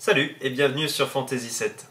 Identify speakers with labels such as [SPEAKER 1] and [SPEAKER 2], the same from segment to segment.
[SPEAKER 1] Salut et bienvenue sur Fantasy 7.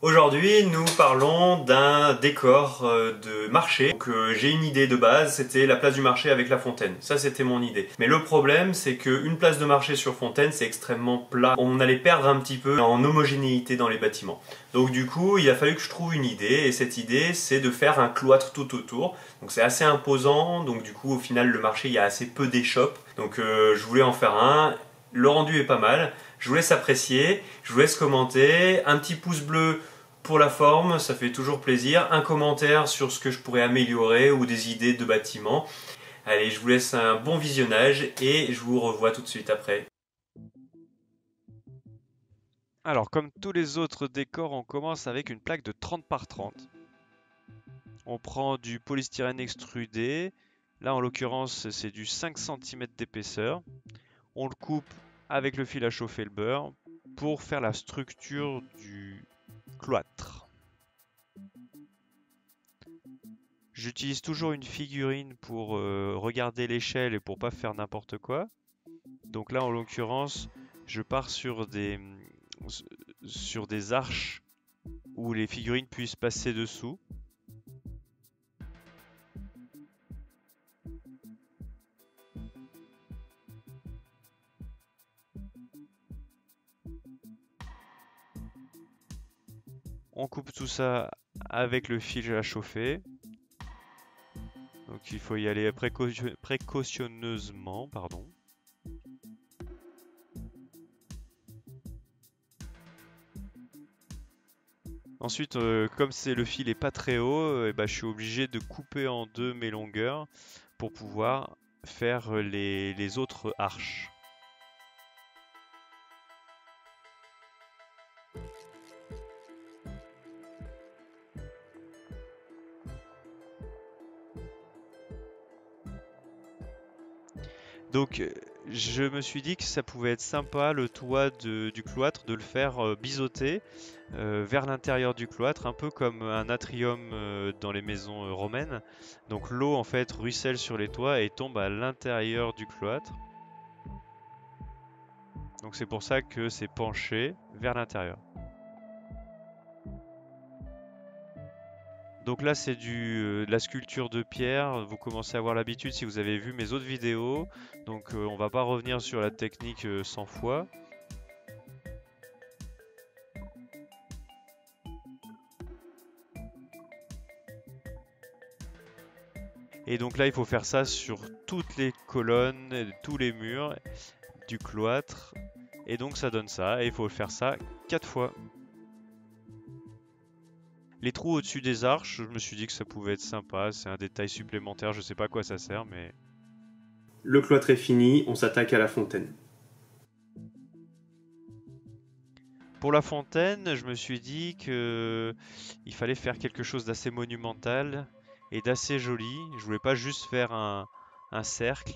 [SPEAKER 1] Aujourd'hui, nous parlons d'un décor de marché. Donc, j'ai une idée de base, c'était la place du marché avec la fontaine. Ça, c'était mon idée. Mais le problème, c'est qu'une place de marché sur fontaine, c'est extrêmement plat. On allait perdre un petit peu en homogénéité dans les bâtiments. Donc du coup, il a fallu que je trouve une idée. Et cette idée, c'est de faire un cloître tout autour. Donc c'est assez imposant. Donc du coup, au final, le marché, il y a assez peu d'échoppes. Donc je voulais en faire un. Le rendu est pas mal. Je vous laisse apprécier. Je vous laisse commenter. Un petit pouce bleu pour la forme, ça fait toujours plaisir. Un commentaire sur ce que je pourrais améliorer ou des idées de bâtiments. Allez, je vous laisse un bon visionnage et je vous revois tout de suite après.
[SPEAKER 2] Alors, comme tous les autres décors, on commence avec une plaque de 30 par 30. On prend du polystyrène extrudé. Là, en l'occurrence, c'est du 5 cm d'épaisseur. On le coupe avec le fil à chauffer le beurre pour faire la structure du cloître. J'utilise toujours une figurine pour regarder l'échelle et pour pas faire n'importe quoi. Donc là, en l'occurrence, je pars sur des arches où les figurines puissent passer dessous. On coupe tout ça avec le fil à chauffer. Donc il faut y aller précautionneusement, pardon. Ensuite, comme le fil est pas très haut, je suis obligé de couper en deux mes longueurs pour pouvoir faire les autres arches. Donc je me suis dit que ça pouvait être sympa le toit du cloître de le faire biseauter vers l'intérieur du cloître, un peu comme un atrium dans les maisons romaines. Donc l'eau en fait ruisselle sur les toits et tombe à l'intérieur du cloître. Donc c'est pour ça que c'est penché vers l'intérieur. Donc là c'est de la sculpture de pierre, vous commencez à avoir l'habitude si vous avez vu mes autres vidéos. Donc on va pas revenir sur la technique 100 fois. Et donc là il faut faire ça sur toutes les colonnes, tous les murs du cloître. Et donc ça donne ça, et il faut faire ça 4 fois. Les trous au-dessus des arches, je me suis dit que ça pouvait être sympa, c'est un détail supplémentaire, je sais pas à quoi ça sert, mais...
[SPEAKER 1] Le cloître est fini, on s'attaque à la fontaine.
[SPEAKER 2] Pour la fontaine, je me suis dit que il fallait faire quelque chose d'assez monumental et d'assez joli. Je voulais pas juste faire un cercle.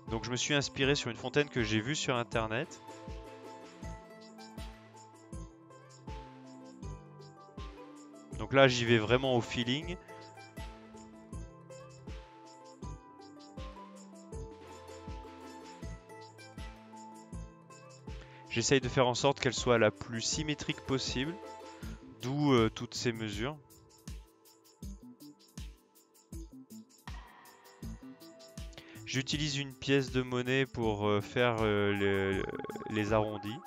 [SPEAKER 2] Donc je me suis inspiré sur une fontaine que j'ai vue sur internet. Donc là, j'y vais vraiment au feeling. J'essaye de faire en sorte qu'elle soit la plus symétrique possible, d'où toutes ces mesures. J'utilise une pièce de monnaie pour faire les arrondis.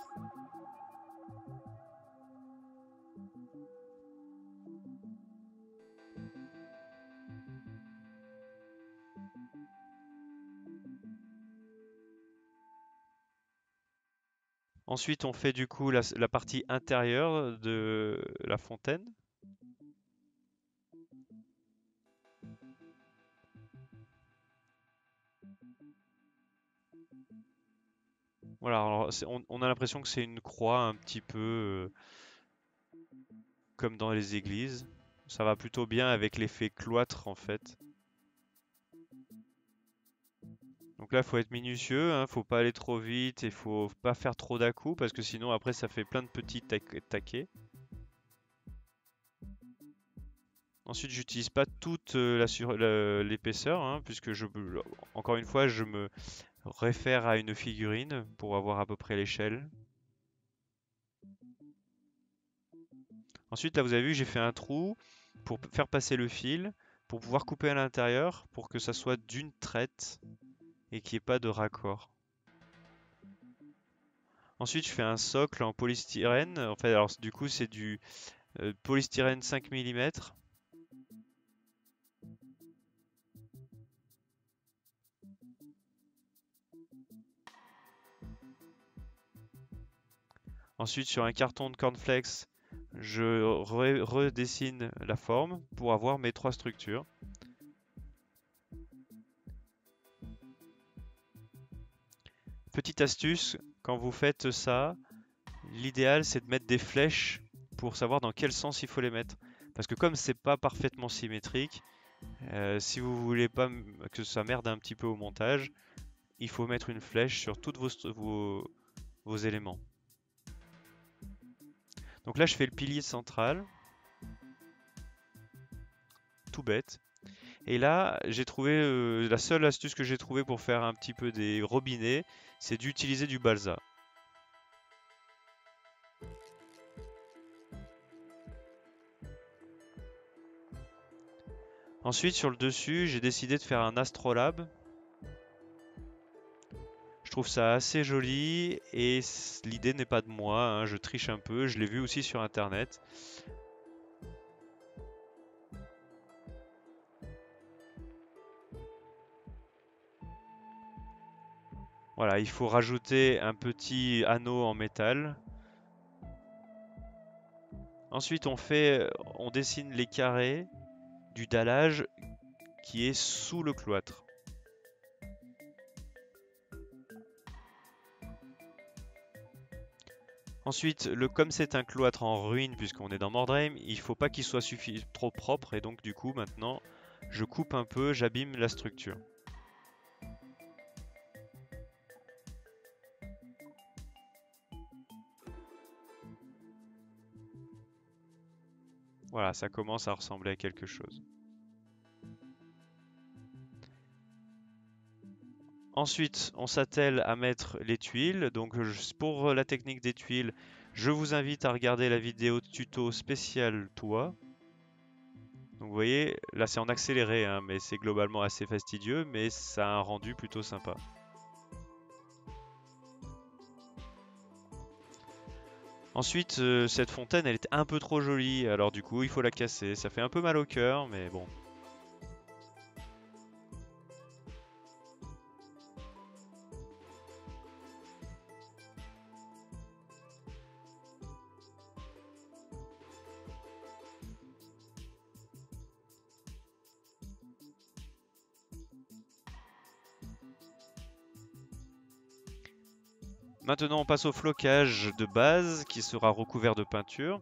[SPEAKER 2] Ensuite, on fait du coup la partie intérieure de la fontaine. Voilà, alors on a l'impression que c'est une croix un petit peu comme dans les églises. Ça va plutôt bien avec l'effet cloître en fait. Donc là, il faut être minutieux, hein, faut pas aller trop vite et faut pas faire trop d'à-coups parce que sinon après ça fait plein de petits taquets. Ensuite, j'utilise pas toute l'épaisseur, hein, puisque encore une fois, je me réfère à une figurine pour avoir à peu près l'échelle. Ensuite, là, vous avez vu, j'ai fait un trou pour faire passer le fil, pour pouvoir couper à l'intérieur, pour que ça soit d'une traite et qu'il n'y ait pas de raccord. Ensuite, je fais un socle en polystyrène. En fait, alors du coup, c'est du polystyrène 5 mm. Ensuite, sur un carton de cornflakes, je redessine la forme pour avoir mes trois structures. Petite astuce, quand vous faites ça, l'idéal c'est de mettre des flèches pour savoir dans quel sens il faut les mettre. Parce que comme c'est pas parfaitement symétrique, si vous voulez pas que ça merde un petit peu au montage, il faut mettre une flèche sur tous vos éléments. Donc là je fais le pilier central, tout bête. Et là j'ai trouvé, la seule astuce que j'ai trouvée pour faire un petit peu des robinets, c'est d'utiliser du balsa. Ensuite sur le dessus j'ai décidé de faire un astrolabe. Je trouve ça assez joli et l'idée n'est pas de moi, hein, je triche un peu, je l'ai vu aussi sur internet. Voilà, il faut rajouter un petit anneau en métal. Ensuite on dessine les carrés du dallage qui est sous le cloître. Ensuite, comme c'est un cloître en ruine puisqu'on est dans Mordheim, il faut pas qu'il soit trop propre et donc du coup maintenant je coupe un peu, j'abîme la structure. Voilà, ça commence à ressembler à quelque chose. Ensuite, on s'attelle à mettre les tuiles. Donc pour la technique des tuiles, je vous invite à regarder la vidéo tuto spéciale toit. Donc vous voyez, là c'est en accéléré, hein, mais c'est globalement assez fastidieux, mais ça a un rendu plutôt sympa. Ensuite, cette fontaine, elle est un peu trop jolie, alors du coup, il faut la casser. Ça fait un peu mal au cœur, mais bon. Maintenant, on passe au flocage de base qui sera recouvert de peinture.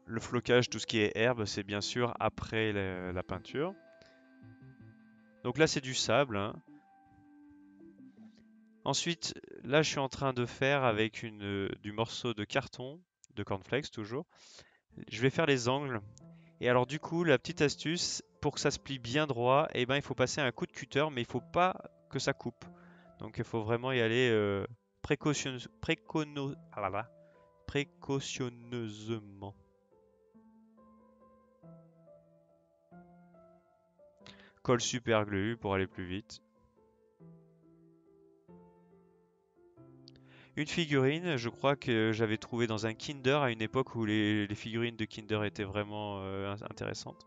[SPEAKER 2] Le flocage, tout ce qui est herbe, c'est bien sûr après la peinture. Donc là, c'est du sable, hein. Ensuite, là, je suis en train de faire avec du morceau de carton, de cornflakes toujours. Je vais faire les angles. Et alors, du coup, la petite astuce, pour que ça se plie bien droit, eh ben, il faut passer un coup de cutter, mais il faut pas que ça coupe. Donc, il faut vraiment y aller précautionneusement. Colle super glue pour aller plus vite. Une figurine, je crois que j'avais trouvé dans un Kinder à une époque où les figurines de Kinder étaient vraiment intéressantes.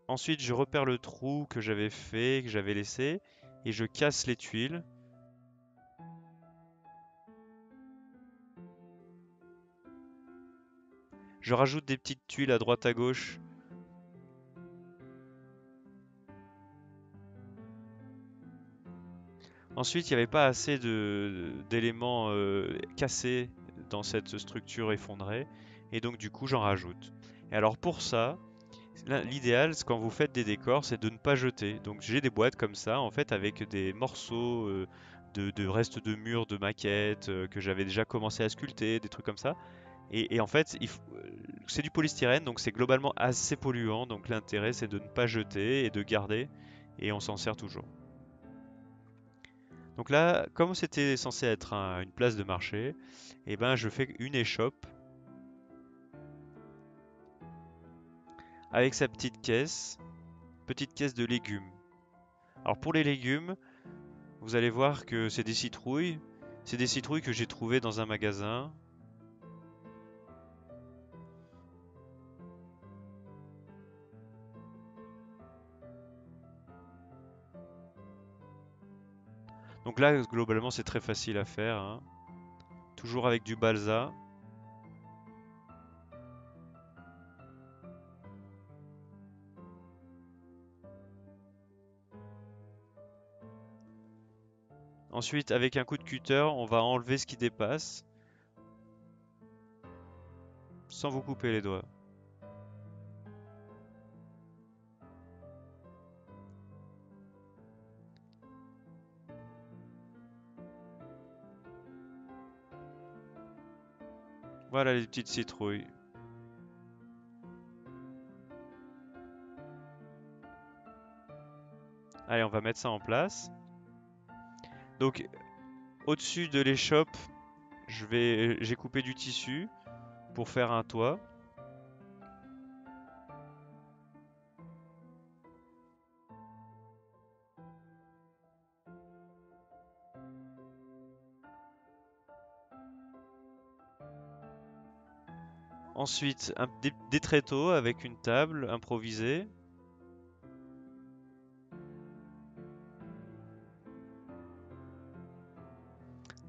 [SPEAKER 2] Ensuite, je repère le trou que j'avais fait, que j'avais laissé, et je casse les tuiles. Je rajoute des petites tuiles à droite à gauche. Ensuite, il n'y avait pas assez d'éléments cassés dans cette structure effondrée, et donc du coup, j'en rajoute. Et alors pour ça, l'idéal, quand vous faites des décors, c'est de ne pas jeter. Donc j'ai des boîtes comme ça, en fait, avec des morceaux de restes de murs, de maquettes que j'avais déjà commencé à sculpter, des trucs comme ça. Et en fait, c'est du polystyrène, donc c'est globalement assez polluant. Donc l'intérêt, c'est de ne pas jeter et de garder. Et on s'en sert toujours. Donc là, comme c'était censé être une place de marché, eh ben, je fais une échoppe avec sa petite caisse de légumes. Alors pour les légumes, vous allez voir que c'est des citrouilles. C'est des citrouilles que j'ai trouvées dans un magasin. Donc là, globalement, c'est très facile à faire, hein. Toujours avec du balsa. Ensuite, avec un coup de cutter, on va enlever ce qui dépasse sans vous couper les doigts. Voilà les petites citrouilles. Allez, on va mettre ça en place. Donc, au-dessus de l'échoppe, j'ai coupé du tissu pour faire un toit. Ensuite, des tréteaux avec une table improvisée.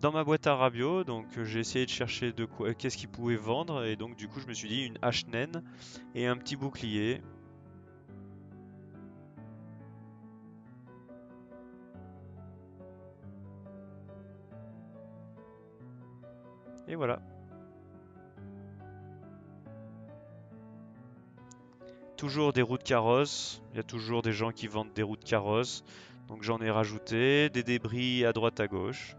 [SPEAKER 2] Dans ma boîte à rabio, donc j'ai essayé de chercher de quoi, qu'est-ce qu'ils pouvaient vendre, et donc du coup je me suis dit une hache naine et un petit bouclier. Et voilà. Toujours des roues de carrosse, il y a toujours des gens qui vendent des roues de carrosse, donc j'en ai rajouté, des débris à droite à gauche.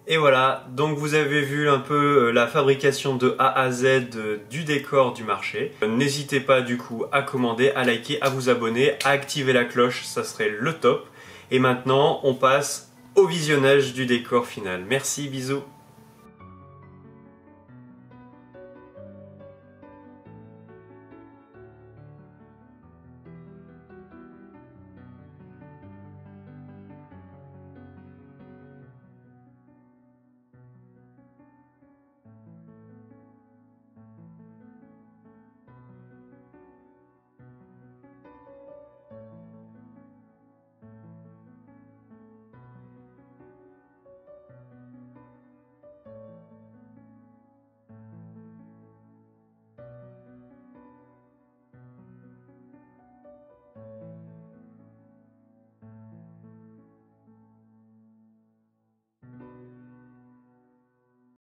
[SPEAKER 1] Et voilà, donc vous avez vu un peu la fabrication de A à Z du décor du marché. N'hésitez pas du coup à commander, à liker, à vous abonner, à activer la cloche, ça serait le top. Et maintenant, on passe au visionnage du décor final. Merci, bisous.